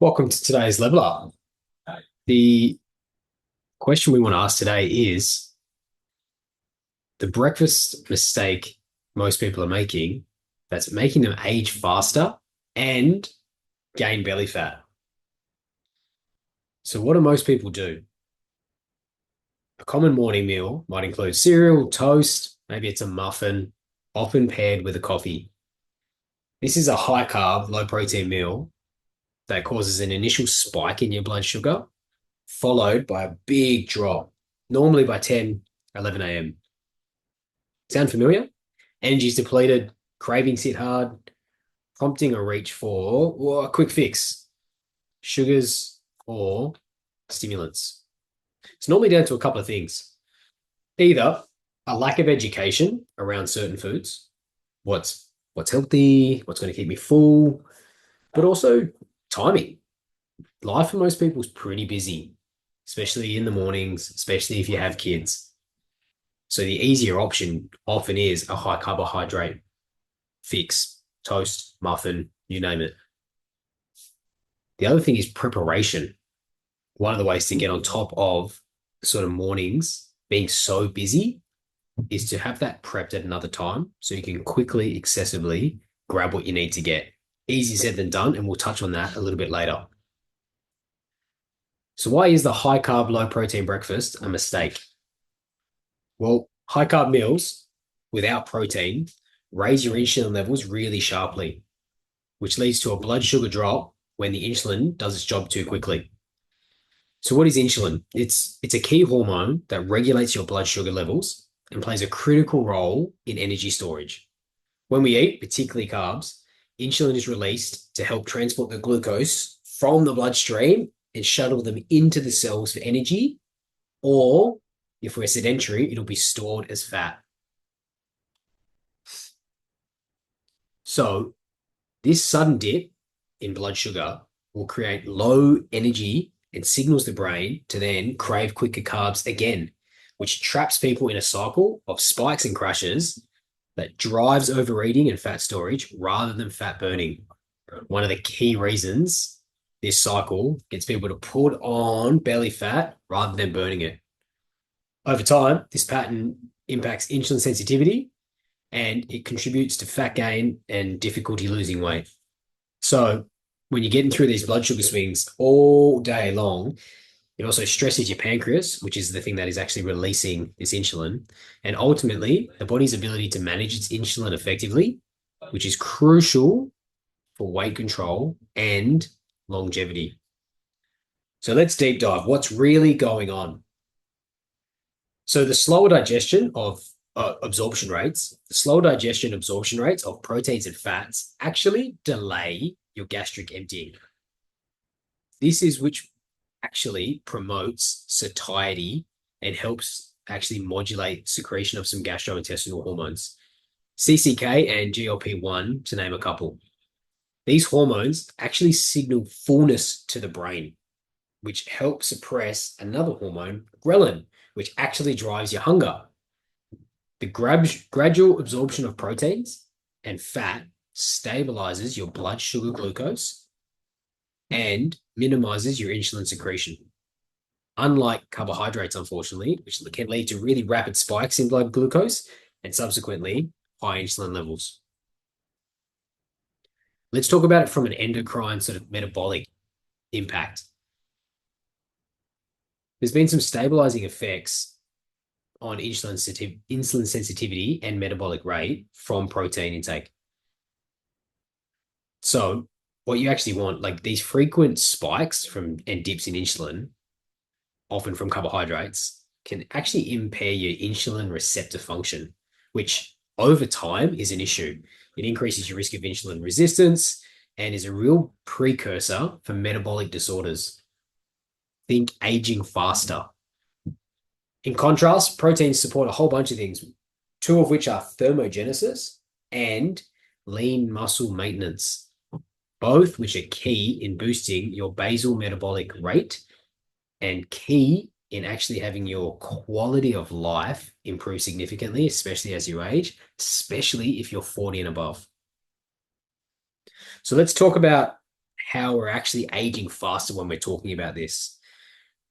Welcome to today's Level Up. The question we want to ask today is the breakfast mistake most people are making that's making them age faster and gain belly fat. So, what do most people do? A common morning meal might include cereal, toast, maybe it's a muffin, often paired with a coffee. This is a high carb, low protein meal that causes an initial spike in your blood sugar, followed by a big drop, normally by 10, 11 a.m. Sound familiar? Energy's depleted, cravings hit hard, prompting a reach for a quick fix, sugars or stimulants. It's normally down to a couple of things. Either a lack of education around certain foods, what's healthy, what's going to keep me full, but also timing. Life for most people is pretty busy, especially in the mornings, especially if you have kids. So the easier option often is a high carbohydrate fix, toast, muffin, you name it. The other thing is preparation. One of the ways to get on top of sort of mornings being so busy is to have that prepped at another time so you can quickly, accessibly grab what you need to get. Easier said than done, and we'll touch on that a little bit later. So why is the high carb, low protein breakfast a mistake? Well, high carb meals without protein raise your insulin levels really sharply, which leads to a blood sugar drop when the insulin does its job too quickly. So what is insulin? It's a key hormone that regulates your blood sugar levels and plays a critical role in energy storage. When we eat, particularly carbs, insulin is released to help transport the glucose from the bloodstream and shuttle them into the cells for energy, or if we're sedentary, it'll be stored as fat. So this sudden dip in blood sugar will create low energy and signals the brain to then crave quicker carbs again, which traps people in a cycle of spikes and crashes that drives overeating and fat storage rather than fat burning. One of the key reasons this cycle gets people to put on belly fat rather than burning it. Over time, this pattern impacts insulin sensitivity and it contributes to fat gain and difficulty losing weight. So when you're getting through these blood sugar swings all day long, it also stresses your pancreas, which is the thing that is actually releasing this insulin, and ultimately the body's ability to manage its insulin effectively, which is crucial for weight control and longevity. So let's deep dive. What's really going on? So the slower digestion of absorption rates, of proteins and fats actually delay your gastric emptying. This is which actually promotes satiety and helps actually modulate secretion of some gastrointestinal hormones, CCK and GLP-1, to name a couple. These hormones actually signal fullness to the brain, which helps suppress another hormone, ghrelin, which actually drives your hunger. The gradual absorption of proteins and fat stabilizes your blood sugar glucose and minimizes your insulin secretion. Unlike carbohydrates, unfortunately, which can lead to really rapid spikes in blood glucose and subsequently high insulin levels. Let's talk about it from an endocrine sort of metabolic impact. There's been some stabilizing effects on insulin sensitivity and metabolic rate from protein intake. So what you actually want, like these frequent spikes and dips in insulin, often from carbohydrates, can actually impair your insulin receptor function, which over time is an issue. It increases your risk of insulin resistance and is a real precursor for metabolic disorders. Think aging faster. In contrast, proteins support a whole bunch of things, two of which are thermogenesis and lean muscle maintenance, both which are key in boosting your basal metabolic rate and key in actually having your quality of life improve significantly, especially as you age, especially if you're 40 and above. So let's talk about how we're actually aging faster when we're talking about this.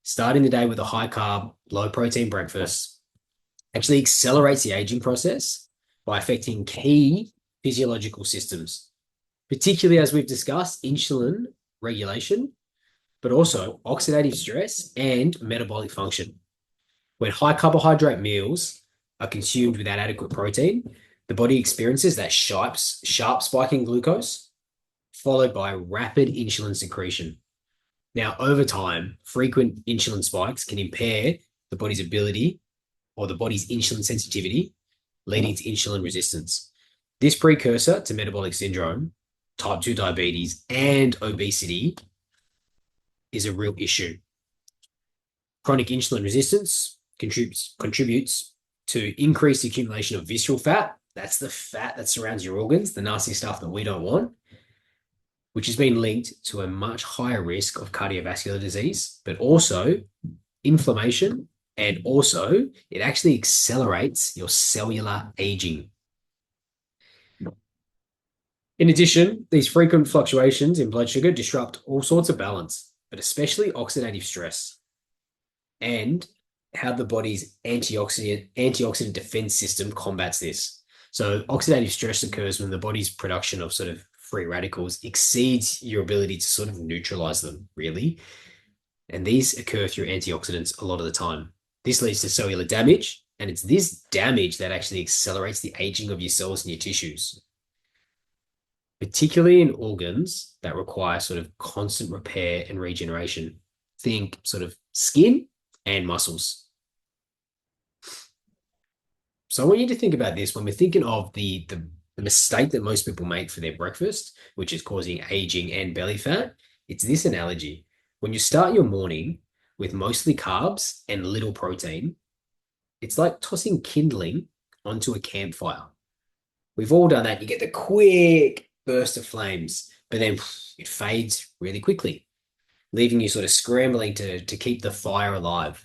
Starting the day with a high carb, low protein breakfast actually accelerates the aging process by affecting key physiological systems, particularly as we've discussed, insulin regulation, but also oxidative stress and metabolic function. When high carbohydrate meals are consumed without adequate protein, the body experiences that sharp spike in glucose, followed by rapid insulin secretion. Now, over time, frequent insulin spikes can impair the body's ability or the body's insulin sensitivity, leading to insulin resistance. This precursor to metabolic syndrome, type 2 diabetes, and obesity is a real issue. Chronic insulin resistance contributes to increased accumulation of visceral fat. That's the fat that surrounds your organs, the nasty stuff that we don't want, which has been linked to a much higher risk of cardiovascular disease, but also inflammation, and also it actually accelerates your cellular aging. In addition, these frequent fluctuations in blood sugar disrupt all sorts of balance, but especially oxidative stress and how the body's antioxidant defense system combats this. So oxidative stress occurs when the body's production of sort of free radicals exceeds your ability to sort of neutralize them, really. And these occur through antioxidants a lot of the time. This leads to cellular damage, and it's this damage that actually accelerates the aging of your cells and your tissues, particularly in organs that require sort of constant repair and regeneration. Think sort of skin and muscles. So I want you to think about this when we're thinking of the mistake that most people make for their breakfast, which is causing aging and belly fat. It's this analogy. When you start your morning with mostly carbs and little protein, it's like tossing kindling onto a campfire. We've all done that. You get the quick burst of flames, but then it fades really quickly, leaving you sort of scrambling to keep the fire alive.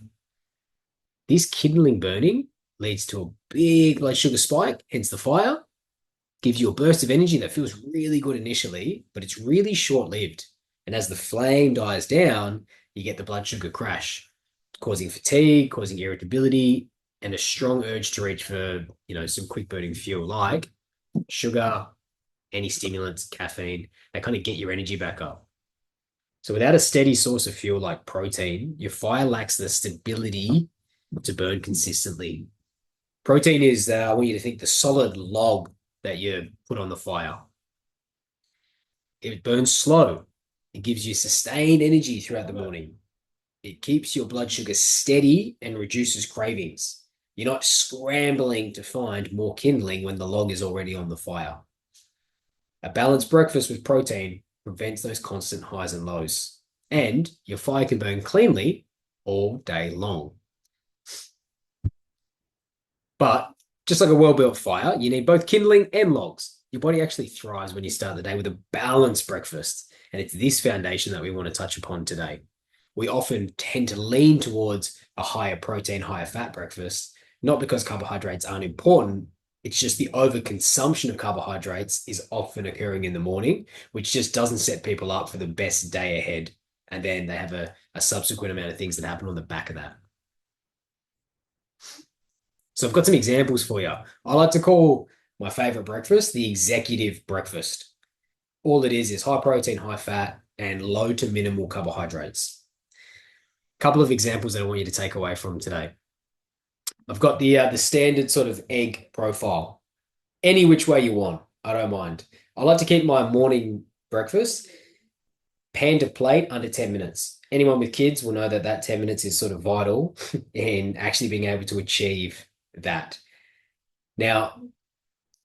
This kindling burning leads to a big blood sugar spike, hence the fire, gives you a burst of energy that feels really good initially, but it's really short-lived. And as the flame dies down, you get the blood sugar crash, causing fatigue, causing irritability, and a strong urge to reach for, some quick burning fuel like sugar, any stimulants, caffeine, that kind of get your energy back up. So without a steady source of fuel like protein, your fire lacks the stability to burn consistently. Protein is, I want you to think, the solid log that you put on the fire. It burns slow. It gives you sustained energy throughout the morning. It keeps your blood sugar steady and reduces cravings. You're not scrambling to find more kindling when the log is already on the fire. A balanced breakfast with protein prevents those constant highs and lows, and your fire can burn cleanly all day long. But just like a well-built fire, you need both kindling and logs. Your body actually thrives when you start the day with a balanced breakfast, and it's this foundation that we want to touch upon today. We often tend to lean towards a higher protein, higher fat breakfast, not because carbohydrates aren't important. It's just the overconsumption of carbohydrates is often occurring in the morning, which just doesn't set people up for the best day ahead. And then they have a subsequent amount of things that happen on the back of that. So I've got some examples for you. I like to call my favorite breakfast the executive breakfast. All it is high protein, high fat, and low to minimal carbohydrates. A couple of examples that I want you to take away from today. I've got the standard sort of egg profile. Any which way you want, I don't mind. I like to keep my morning breakfast pan to plate under 10 minutes. Anyone with kids will know that 10 minutes is sort of vital in actually being able to achieve that. Now,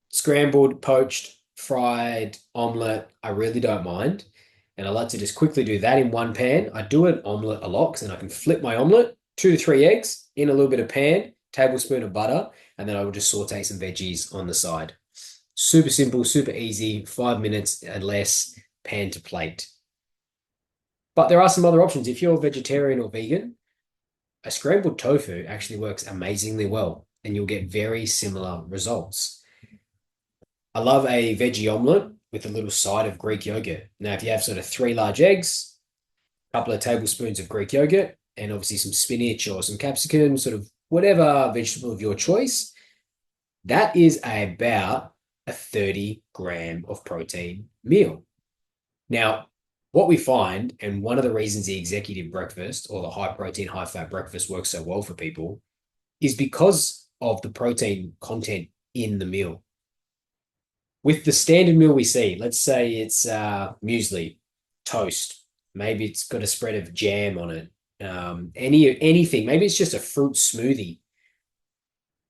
scrambled, poached, fried, omelette, I really don't mind. And I like to just quickly do that in one pan. I do an omelette a lot because then I can flip my omelette, 2 to 3 eggs in a little bit of pan, tablespoon of butter, and then I will just saute some veggies on the side. Super simple, super easy, 5 minutes and less, pan to plate. But there are some other options. If you're vegetarian or vegan, a scrambled tofu actually works amazingly well, and you'll get very similar results. I love a veggie omelette with a little side of Greek yogurt. Now, if you have sort of three large eggs, a couple of tablespoons of Greek yogurt, and obviously some spinach or some capsicum, sort of whatever vegetable of your choice, that is about a 30 gram of protein meal. Now, what we find, and one of the reasons the executive breakfast or the high protein, high fat breakfast works so well for people is because of the protein content in the meal. With the standard meal we see, let's say it's muesli, toast, maybe it's got a spread of jam on it, anything, maybe it's just a fruit smoothie.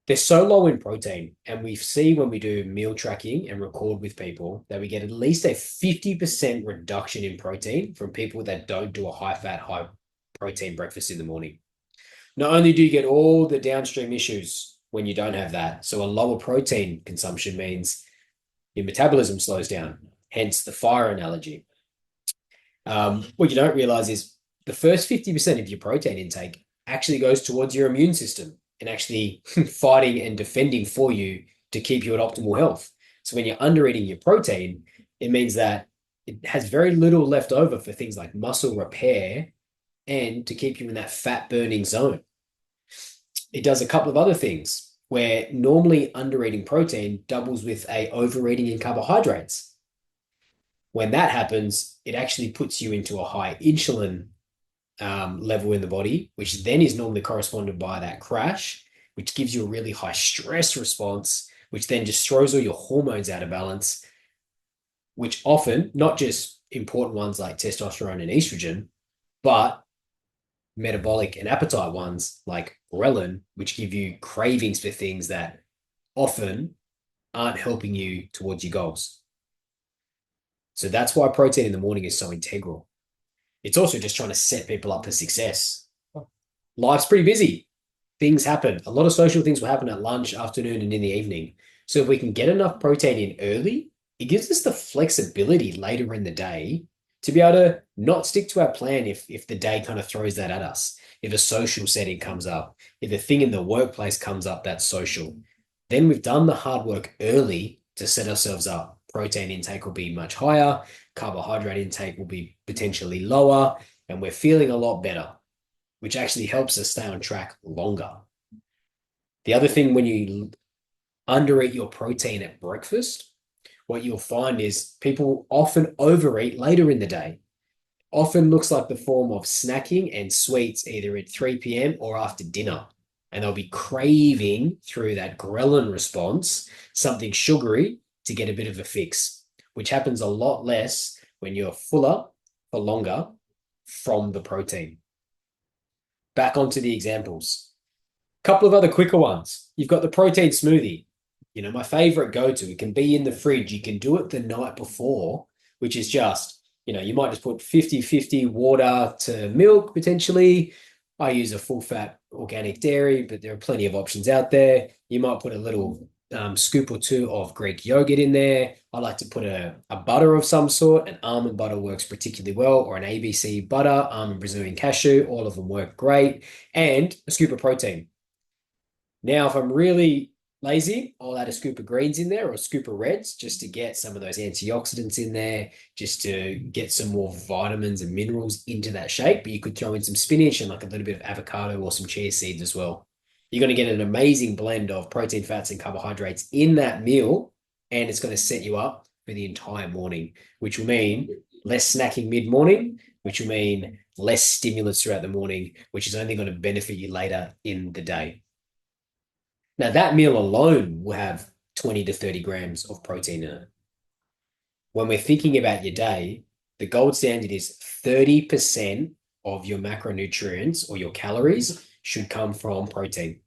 They're so low in protein, and we see when we do meal tracking and record with people that we get at least a 50% reduction in protein from people that don't do a high fat, high protein breakfast in the morning. Not only do you get all the downstream issues when you don't have that, so a lower protein consumption means your metabolism slows down, hence the fire analogy. What you don't realize is the first 50% of your protein intake actually goes towards your immune system and actually fighting and defending for you to keep you at optimal health. So when you're under eating your protein, it means that it has very little left over for things like muscle repair and to keep you in that fat burning zone. It does a couple of other things where normally under eating protein doubles with a overeating in carbohydrates. When that happens, it actually puts you into a high insulin level in the body, which then is normally corresponded by that crash, which gives you a really high stress response, which then just throws all your hormones out of balance, which often, not just important ones like testosterone and estrogen, but metabolic and appetite ones like ghrelin, which give you cravings for things that often aren't helping you towards your goals. So that's why protein in the morning is so integral. It's also just trying to set people up for success. Life's pretty busy. Things happen. A lot of social things will happen at lunch, afternoon, and in the evening. So if we can get enough protein in early, it gives us the flexibility later in the day to be able to not stick to our plan if the day kind of throws that at us. If a social setting comes up, if a thing in the workplace comes up that's social, then we've done the hard work early to set ourselves up. Protein intake will be much higher, carbohydrate intake will be potentially lower, and we're feeling a lot better, which actually helps us stay on track longer. The other thing, when you undereat your protein at breakfast, what you'll find is people often overeat later in the day. Often looks like the form of snacking and sweets either at 3 p.m. or after dinner. And they'll be craving through that ghrelin response, something sugary to get a bit of a fix, which happens a lot less when you're fuller for longer from the protein. Back onto the examples. A couple of other quicker ones. You've got the protein smoothie. You know, my favorite go-to. It can be in the fridge. You can do it the night before, which is just, you know, you might just put 50-50 water to milk potentially. I use a full-fat organic dairy, but there are plenty of options out there. You might put a little scoop or two of Greek yogurt in there. I like to put a butter of some sort. An almond butter works particularly well, or an ABC butter, almond Brazilian cashew. All of them work great. And a scoop of protein. Now, if I'm really lazy, I'll add a scoop of greens in there or a scoop of reds just to get some of those antioxidants in there, just to get some more vitamins and minerals into that shake. But you could throw in some spinach and like a little bit of avocado or some chia seeds as well. You're going to get an amazing blend of protein, fats, and carbohydrates in that meal, and it's going to set you up for the entire morning, which will mean less snacking mid-morning, which will mean less stimulants throughout the morning, which is only going to benefit you later in the day. Now, that meal alone will have 20 to 30 grams of protein in it. When we're thinking about your day, the gold standard is 30% of your macronutrients or your calories should come from protein.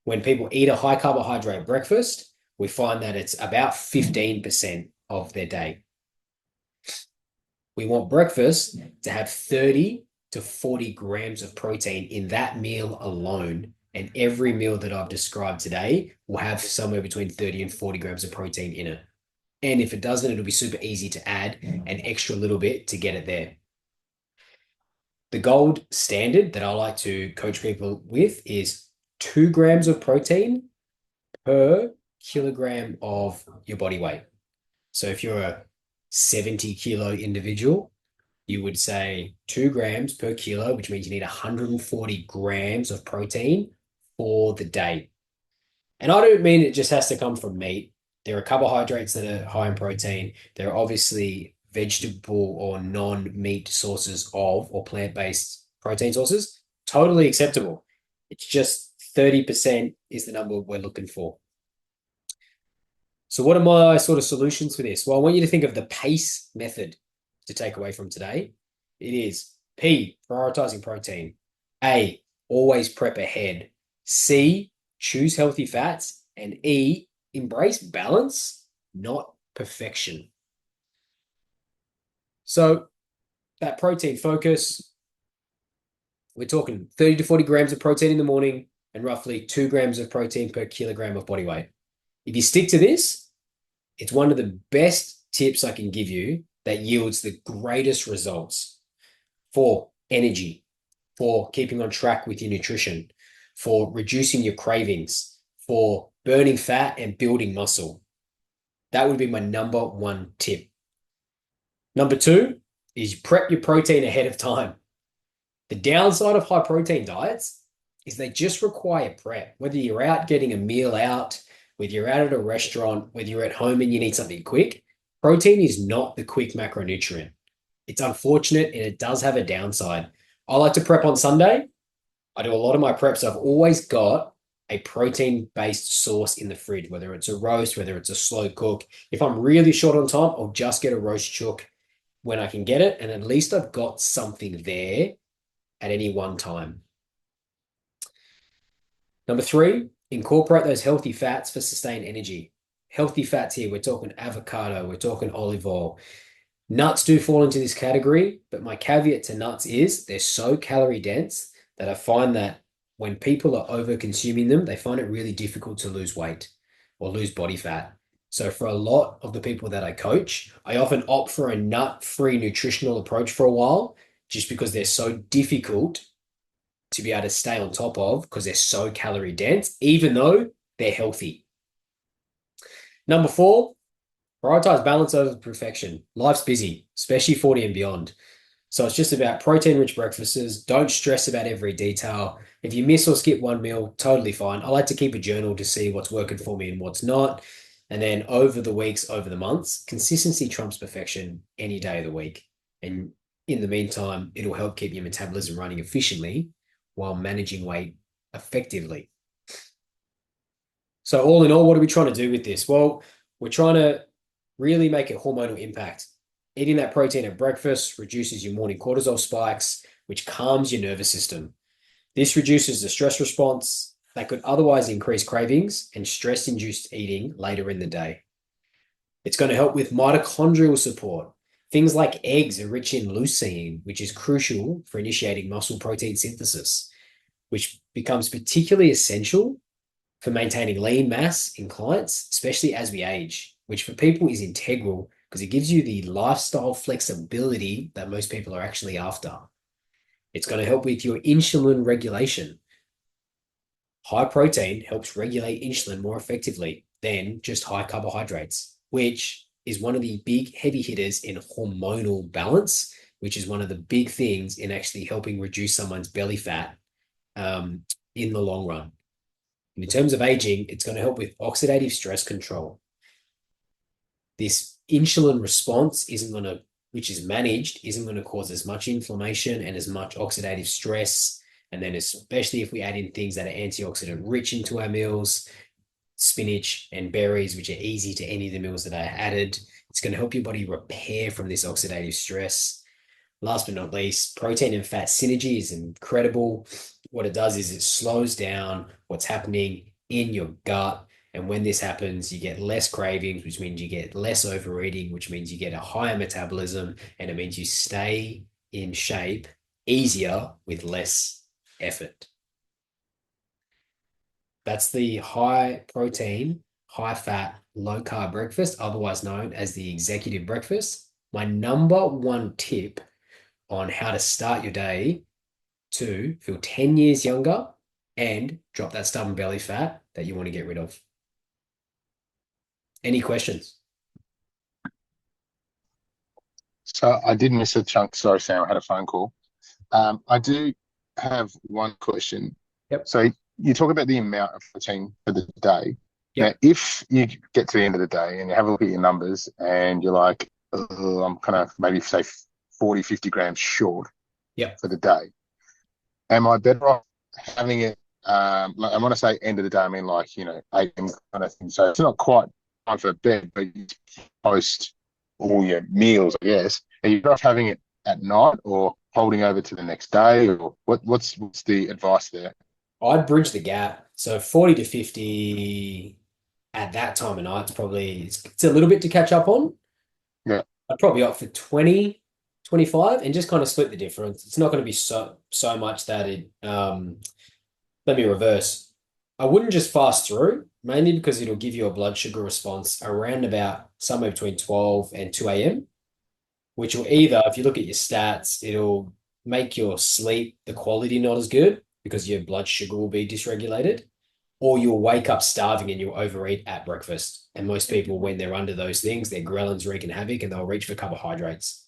When people eat a high carbohydrate breakfast, we find that it's about 15% of their day. We want breakfast to have 30 to 40 grams of protein in that meal alone. And every meal that I've described today will have somewhere between 30 and 40 grams of protein in it. And if it doesn't, it'll be super easy to add an extra little bit to get it there. The gold standard that I like to coach people with is 2 grams of protein per kilogram of your body weight. So if you're a 70-kilo individual, you would say 2 grams per kilo, which means you need 140 grams of protein for the day. And I don't mean it just has to come from meat. There are carbohydrates that are high in protein. There are obviously vegetable or non-meat sources of or plant-based protein sources. Totally acceptable. It's just 30% is the number we're looking for. So what are my sort of solutions for this? Well, I want you to think of the PACE method to take away from today. It is P, prioritizing protein. A, always prep ahead. C, choose healthy fats. And E, embrace balance, not perfection. So that protein focus, we're talking 30 to 40 grams of protein in the morning and roughly 2 grams of protein per kilogram of body weight. If you stick to this, it's one of the best tips I can give you that yields the greatest results for energy, for keeping on track with your nutrition, for reducing your cravings, for burning fat and building muscle. That would be my number one tip. Number two is prep your protein ahead of time. The downside of high protein diets is they just require prep. Whether you're out getting a meal out, whether you're out at a restaurant, whether you're at home and you need something quick, protein is not the quick macronutrient. It's unfortunate and it does have a downside. I like to prep on Sunday. I do a lot of my preps. I've always got a protein-based sauce in the fridge, whether it's a roast, whether it's a slow cook. If I'm really short on time, I'll just get a roast chook when I can get it, and at least I've got something there at any one time. Number three, incorporate those healthy fats for sustained energy. Healthy fats here, we're talking avocado, we're talking olive oil. Nuts do fall into this category, but my caveat to nuts is they're so calorie dense that I find that when people are over consuming them, they find it really difficult to lose weight or lose body fat. So for a lot of the people that I coach, I often opt for a nut-free nutritional approach for a while, just because they're so difficult to be able to stay on top of because they're so calorie dense, even though they're healthy. Number four, prioritize balance over perfection. Life's busy, especially 40 and beyond. So it's just about protein-rich breakfasts. Don't stress about every detail. If you miss or skip one meal, totally fine. I like to keep a journal to see what's working for me and what's not. And then over the weeks, over the months, consistency trumps perfection any day of the week. And in the meantime, it'll help keep your metabolism running efficiently while managing weight effectively. So all in all, what are we trying to do with this? Well, we're trying to really make a hormonal impact. Eating that protein at breakfast reduces your morning cortisol spikes, which calms your nervous system. This reduces the stress response that could otherwise increase cravings and stress-induced eating later in the day. It's going to help with mitochondrial support. Things like eggs are rich in leucine, which is crucial for initiating muscle protein synthesis, which becomes particularly essential for maintaining lean mass in clients, especially as we age, which for people is integral because it gives you the lifestyle flexibility that most people are actually after. It's going to help with your insulin regulation. High protein helps regulate insulin more effectively than just high carbohydrates, which is one of the big heavy hitters in hormonal balance, which is one of the big things in actually helping reduce someone's belly fat in the long run. And in terms of aging, it's going to help with oxidative stress control. This insulin response which is managed, isn't going to cause as much inflammation and as much oxidative stress. And then especially if we add in things that are antioxidant rich into our meals, spinach and berries, which are easy to any of the meals that are added, it's going to help your body repair from this oxidative stress. Last but not least, protein and fat synergy is incredible. What it does is it slows down what's happening in your gut. And when this happens, you get less cravings, which means you get less overeating, which means you get a higher metabolism, and it means you stay in shape easier with less effort. That's the high protein, high fat, low carb breakfast, otherwise known as the executive breakfast. My number one tip on how to start your day to feel 10 years younger and drop that stubborn belly fat that you want to get rid of. Any questions? So I did miss a chunk. Sorry, Sam, I had a phone call. I do have one question. Yep. So you talk about the amount of protein for the day. Now, Yep. if you get to the end of the day and you have a look at your numbers and you're like, I'm kind of maybe say 40, 50 grams short Yep. for the day, am I better off having it? Like, and when I say end of the day, I mean like, 8 p.m. kind of thing. So it's not quite time for bed, but you post all your meals, I guess. Are you better off having it at night or holding over to the next day, or what's the advice there? I'd bridge the gap. So 40 to 50 at that time of night is probably it's a little bit to catch up on. Yeah. I'd probably opt for 20, 25, and just kind of split the difference. It's not going to be so much that let me reverse. I wouldn't just fast through, mainly because it'll give you a blood sugar response around about somewhere between 12 and 2 a.m., which will either, if you look at your stats, it'll make your sleep, the quality not as good because your blood sugar will be dysregulated, or you'll wake up starving and you'll overeat at breakfast. And most people, when they're under those things, their ghrelins wreaking havoc and they'll reach for carbohydrates.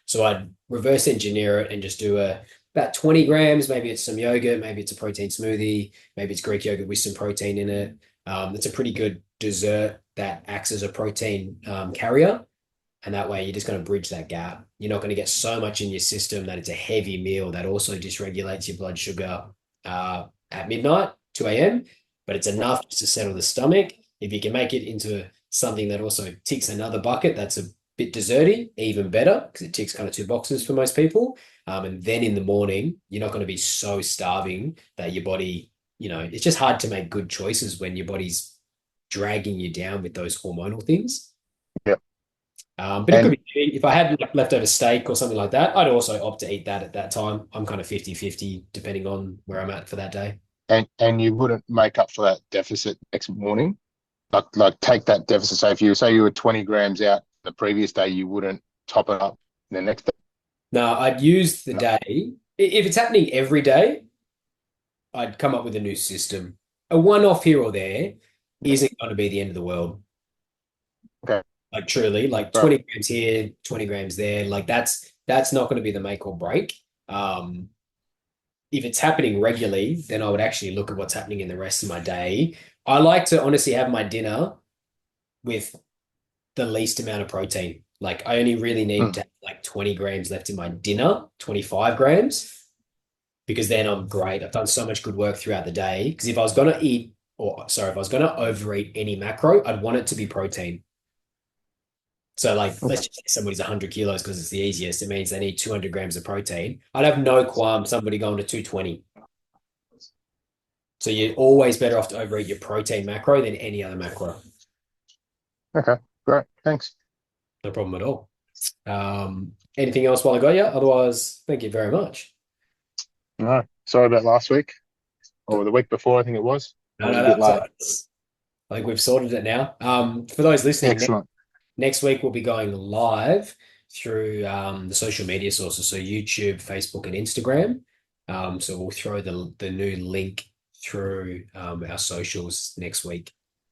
So I'd reverse engineer it and just do about 20 grams. Maybe it's some yogurt, maybe it's a protein smoothie, maybe it's Greek yogurt with some protein in it. It's a pretty good dessert that acts as a protein carrier. And that way you're just going to bridge that gap. You're not going to get so much in your system that it's a heavy meal that also dysregulates your blood sugar at midnight, 2 a.m., but it's enough just to settle the stomach. If you can make it into something that also ticks another bucket, that's a bit desserty, even better, because it ticks kind of two boxes for most people. And then in the morning, you're not going to be so starving that your body, it's just hard to make good choices when your body's dragging you down with those hormonal things. Yeah. But it could And be if I had like leftover steak or something like that, I'd also opt to eat that at that time. I'm kind of 50-50 depending on where I'm at for that day. and you wouldn't make up for that deficit next morning? Like take that deficit. So if you say you were 20 grams out the previous day, you wouldn't top it up the next day. Now, I'd use the No. day. If it's happening every day, I'd come up with a new system. A one-off here or there Yeah. isn't going to be the end of the world. Okay. Like truly, like Right. 20 grams here, 20 grams there. Like that's not going to be the make or break. If it's happening regularly, then I would actually look at what's happening in the rest of my day. I like to honestly have my dinner with the least amount of protein. Like I only really need Mm. to have like 20 grams left in my dinner, 25 grams, because then I'm great. I've done so much good work throughout the day. Because if I was going to eat, or sorry, if I was going to overeat any macro, I'd want it to be protein. So like, Okay. let's just say somebody's 100 kilos because it's the easiest. It means they need 200 grams of protein. I'd have no qualm somebody going to 220. So you're always better off to overeat your protein macro than any other macro. Okay. Great. Thanks. No problem at all. Anything else while I got you? Otherwise, thank you very much. No, sorry about last week or the week before, I think it was. I No, was no, a bit that's all late. right. I think we've sorted it now. For those listening, Excellent. next week we'll be going live through the social media sources, so YouTube, Facebook, and Instagram. So we'll throw the new link through our socials next week.